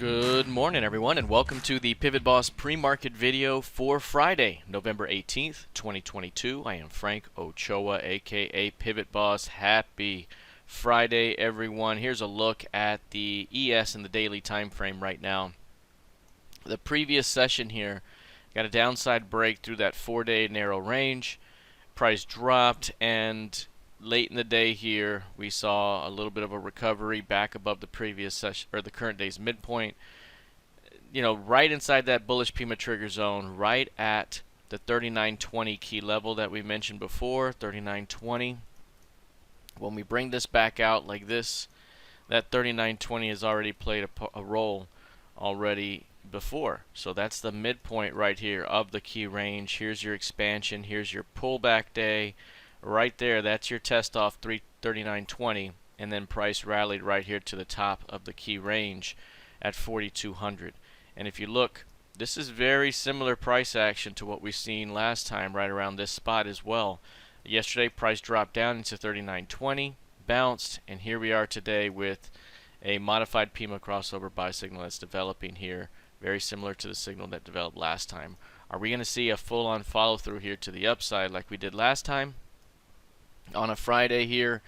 Good morning, everyone, and welcome to the PivotBoss pre-market video for Friday, November 18th, 2022. I am Frank Ochoa, aka PivotBoss. Happy Friday, everyone. Here's a look at the ES in the daily time frame right now. The previous session here got a downside break through that 4-day narrow range. Price dropped, and late in the day here we saw a little bit of a recovery back above the previous session, or the current day's midpoint, right inside that bullish Pima trigger zone, right at the 39.20 key level that we mentioned before, 39.20. When we bring this back out like this, that 39.20 has already played a role already before. So that's the midpoint right here of the key range. Here's your expansion, here's your pullback day. Right there, that's your test off 39.20, and then price rallied right here to the top of the key range at 4,200. And if you look, this is very similar price action to what we've seen last time, right around this spot as well. Yesterday, price dropped down into 39.20, bounced, and here we are today with a modified Pima crossover buy signal that's developing here, very similar to the signal that developed last time. Are we going to see a full-on follow-through here to the upside like we did last time on a Friday here,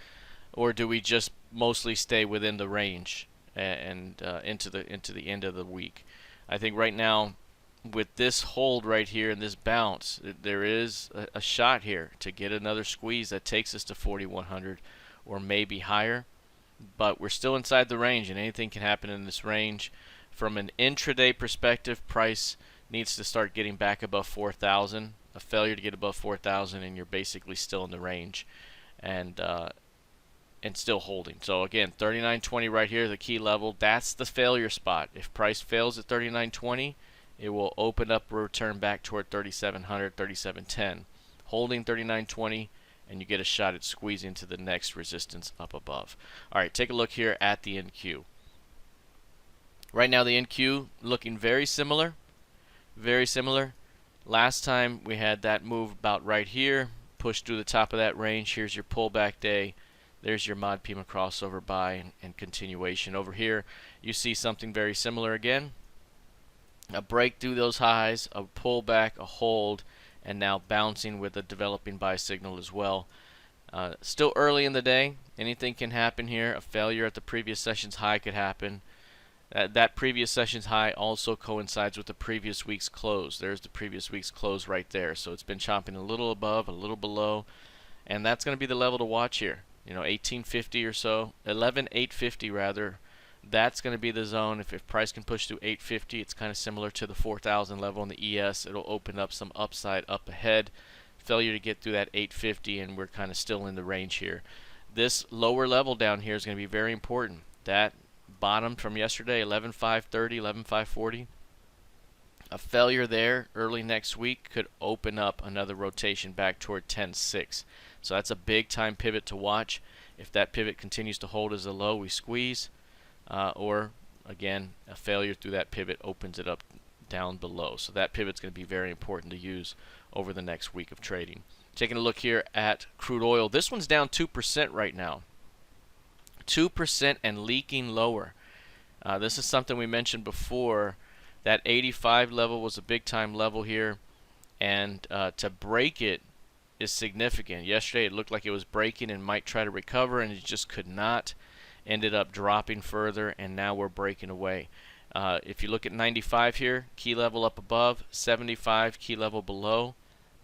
or do we just mostly stay within the range and into the end of the week? I think right now, with this hold right here and this bounce, there is a shot here to get another squeeze that takes us to 4,100 or maybe higher, but we're still inside the range, and anything can happen in this range. From an intraday perspective, price needs to start getting back above 4,000. A failure to get above 4,000 and you're basically still in the range and still holding. So again, 39.20 right here, the key level. That's the failure spot. If price fails at 39.20, it will open up a return back toward 3,700, 3,710. Holding 39.20, and you get a shot at squeezing to the next resistance up above. All right, take a look here at the NQ. Right now, the NQ looking very similar. Very similar. Last time we had that move about right here, pushed through the top of that range. Here's your pullback day. There's your mod Pima crossover buy and continuation. Over here, you see something very similar again. A break through those highs, a pullback, a hold, and now bouncing with a developing buy signal as well. Still early in the day. Anything can happen here. A failure at the previous session's high could happen. That previous session's high also coincides with the previous week's close. There's the previous week's close right there. So it's been chopping a little above, a little below, and that's going to be the level to watch here. 1850 or so, 11,850 rather. That's going to be the zone. If price can push through 850, it's kind of similar to the 4,000 level in the ES. It'll open up some upside up ahead. Failure to get through that 850, and we're kind of still in the range here. This lower level down here is going to be very important. That bottom from yesterday, 11,530, 11,540. A failure there early next week could open up another rotation back toward 10.6. So that's a big time pivot to watch. If that pivot continues to hold as a low, we squeeze. Or again, a failure through that pivot opens it up down below. So that pivot's going to be very important to use over the next week of trading. Taking a look here at crude oil. This one's down 2% right now. 2% and leaking lower. This is something we mentioned before. That 85 level was a big time level here, and to break it is significant. Yesterday it looked like it was breaking and might try to recover, and it just could not. Ended up dropping further, and now we're breaking away. If you look at 95 here, key level up above, 75 key level below.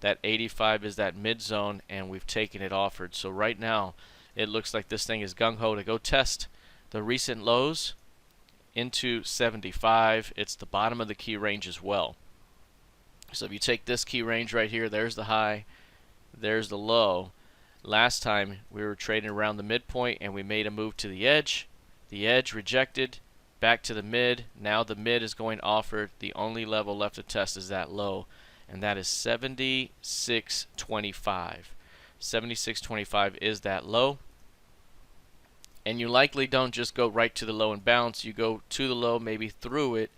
That 85 is that mid zone, and we've taken it offered. So right now it looks like this thing is gung-ho to go test the recent lows into 75. It's the bottom of the key range as well. So if you take this key range right here, there's the high, there's the low. Last time we were trading around the midpoint and we made a move to the edge. The edge rejected, back to the mid. Now the mid is going offered. The only level left to test is that low, and that is 76.25. 76.25 is that low. And you likely don't just go right to the low and bounce. You go to the low, maybe through it,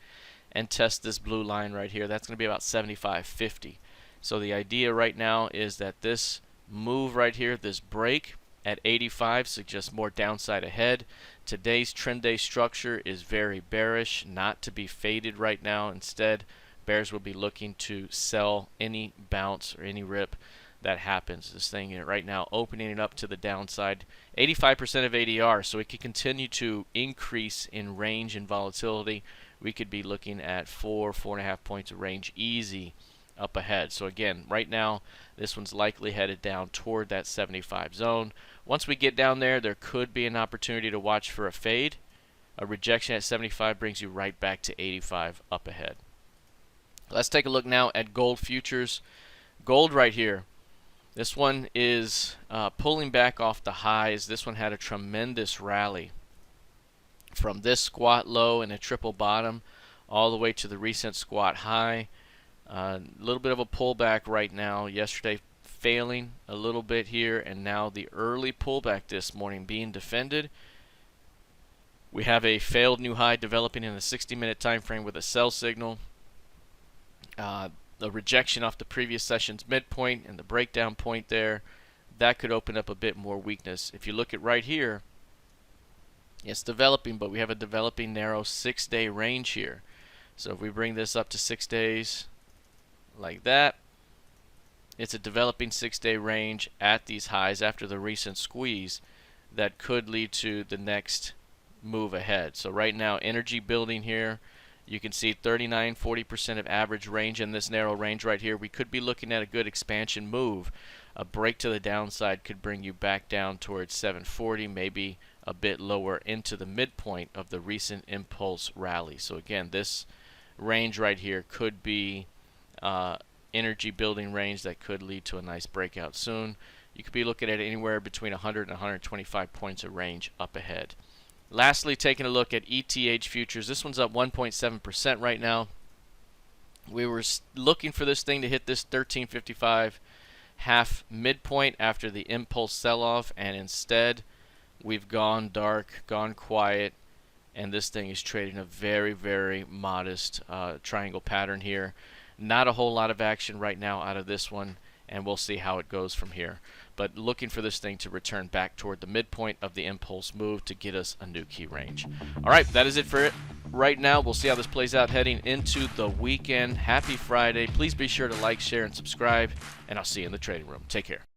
and test this blue line right here. That's going to be about 75.50. So the idea right now is that this move right here, this break, at 85 suggests more downside ahead. Today's trend day structure is very bearish, not to be faded right now. Instead, bears will be looking to sell any bounce or any rip that happens. This thing right now opening it up to the downside, 85% of ADR, so it could continue to increase in range and volatility. We could be looking at 4.5 points of range easy up ahead. So again, right now this one's likely headed down toward that 75 zone. Once we get down there, there could be an opportunity to watch for a fade. A rejection at 75 brings you right back to 85 up ahead. Let's take a look now at gold futures. Gold right here, this one is pulling back off the highs. This one had a tremendous rally from this squat low and a triple bottom all the way to the recent squat high. A little bit of a pullback right now. Yesterday failing a little bit here, and now the early pullback this morning being defended. We have a failed new high developing in the 60-minute time frame with a sell signal. The rejection off the previous session's midpoint and the breakdown point there, that could open up a bit more weakness. If you look at right here, it's developing, but we have a developing narrow 6-day range here. So if we bring this up to 6 days like that, it's a developing 6-day range at these highs after the recent squeeze that could lead to the next move ahead. So right now, energy building here. You can see 39-40% of average range in this narrow range right here. We could be looking at a good expansion move. A break to the downside could bring you back down towards 740, maybe a bit lower into the midpoint of the recent impulse rally. So again, this range right here could be energy building range that could lead to a nice breakout soon. You could be looking at anywhere between 100 and 125 points of range up ahead. Lastly, taking a look at ETH futures. This one's up 1.7% right now. We were looking for this thing to hit this 1355 half midpoint after the impulse sell-off, and instead we've gone dark, gone quiet, and this thing is trading a very, very modest triangle pattern here. Not a whole lot of action right now out of this one, and we'll see how it goes from here. But looking for this thing to return back toward the midpoint of the impulse move to get us a new key range. All right, that is it for it right now. We'll see how this plays out heading into the weekend. Happy Friday. Please be sure to like, share, and subscribe, and I'll see you in the trading room. Take care.